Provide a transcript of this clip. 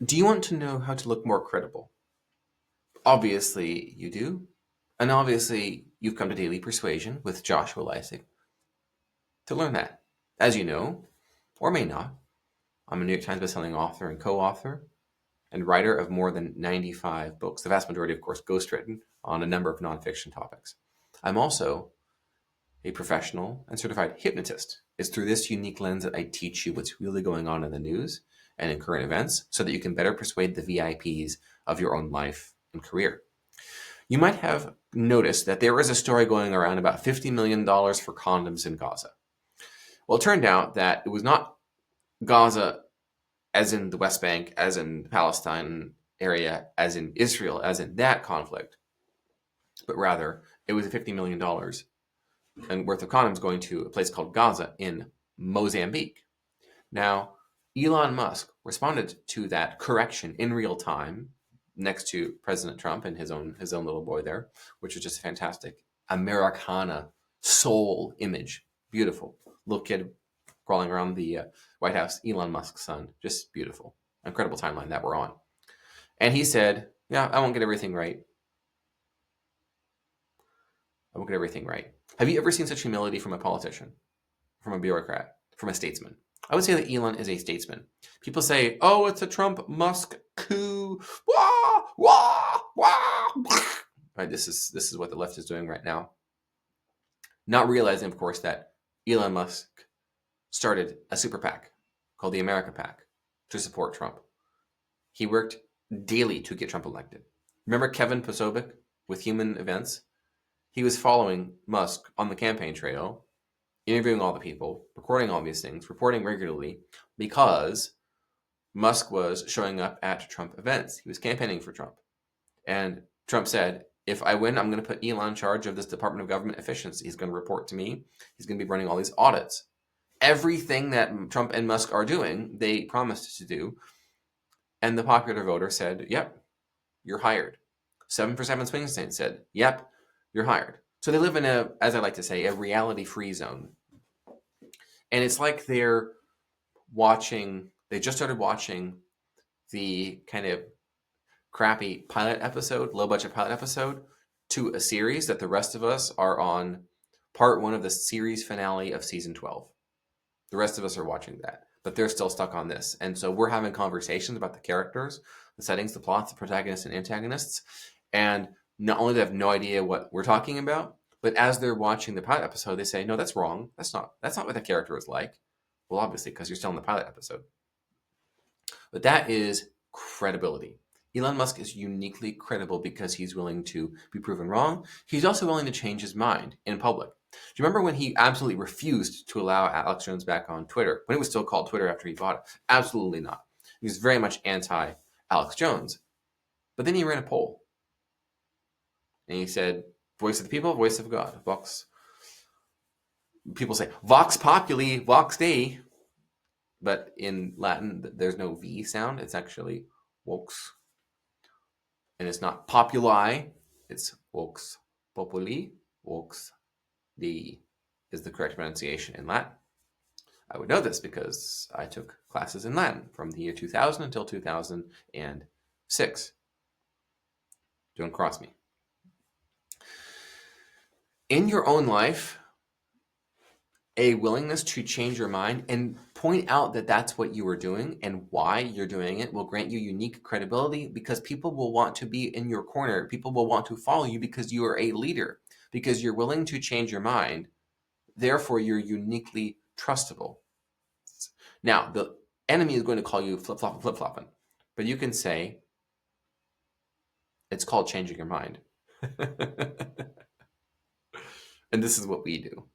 Do you want to know how to look more credible? Obviously, you do. And obviously, you've come to Daily Persuasion with Joshua Lisec to learn that. As you know, or may not, I'm a New York Times bestselling author and co-author and writer of more than 95 books, the vast majority, of course, ghostwritten on a number of nonfiction topics. I'm also a professional and certified hypnotist. It's through this unique lens that I teach you what's really going on in the news and in current events so that you can better persuade the VIPs of your own life and career. You might have noticed that there is a story going around about $50 million for condoms in Gaza. Well, it turned out that it was not Gaza as in the West Bank, as in the Palestine area, as in Israel, as in that conflict, but rather it was $50 million and worth of condoms going to a place called Gaza in Mozambique. Now, Elon Musk responded to that correction in real time next to President Trump and his own little boy there, which was just a fantastic Americana soul image. Beautiful. Little kid crawling around the White House, Elon Musk's son. Just beautiful. Incredible timeline that we're on. And he said, yeah, I won't get everything right. I won't get everything right. Have you ever seen such humility from a politician, from a bureaucrat, from a statesman? I would say that Elon is a statesman. People say, oh, it's a Trump Musk coup. Wah, wah, wah. Right, this is what the left is doing right now. Not realizing, of course, that Elon Musk started a super PAC called the America PAC to support Trump. He worked daily to get Trump elected. Remember Kevin Posobiec with Human Events? He was following Musk on the campaign trail, interviewing all the people, recording all these things, reporting regularly, because Musk was showing up at Trump events. He was campaigning for Trump. And Trump said, if I win, I'm going to put Elon in charge of this Department of Government Efficiency. He's going to report to me. He's going to be running all these audits. Everything that Trump and Musk are doing, they promised to do. And the popular voter said, yep, you're hired. 7 for 7 swing states said, yep, you're hired. So they live in a, as I like to say, a reality-free zone. And it's like they're watching, they just started watching the kind of crappy pilot episode, low-budget pilot episode, to a series that the rest of us are on part 1 of the series finale of season 12. The rest of us are watching that, but they're still stuck on this. And so we're having conversations about the characters, the settings, the plots, the protagonists and antagonists. And not only do they have no idea what we're talking about, but as they're watching the pilot episode, they say, no, that's wrong. That's not what the character is like. Well, obviously, because you're still in the pilot episode. But that is credibility. Elon Musk is uniquely credible because he's willing to be proven wrong. He's also willing to change his mind in public. Do you remember when he absolutely refused to allow Alex Jones back on Twitter, when it was still called Twitter after he bought it? Absolutely not. He was very much anti-Alex Jones. But then he ran a poll. And he said, voice of the people, voice of God. Vox. People say, Vox Populi, Vox Dei. But in Latin, there's no V sound. It's actually Vox. And it's not populi. It's Vox Populi, Vox Dei is the correct pronunciation in Latin. I would know this because I took classes in Latin from the year 2000 until 2006. Don't cross me. In your own life, a willingness to change your mind and point out that that's what you are doing and why you're doing it will grant you unique credibility because people will want to be in your corner. People will want to follow you because you are a leader, because you're willing to change your mind. Therefore, you're uniquely trustable. Now, the enemy is going to call you flip-flopping, flip-flopping, but you can say, it's called changing your mind. And this is what we do.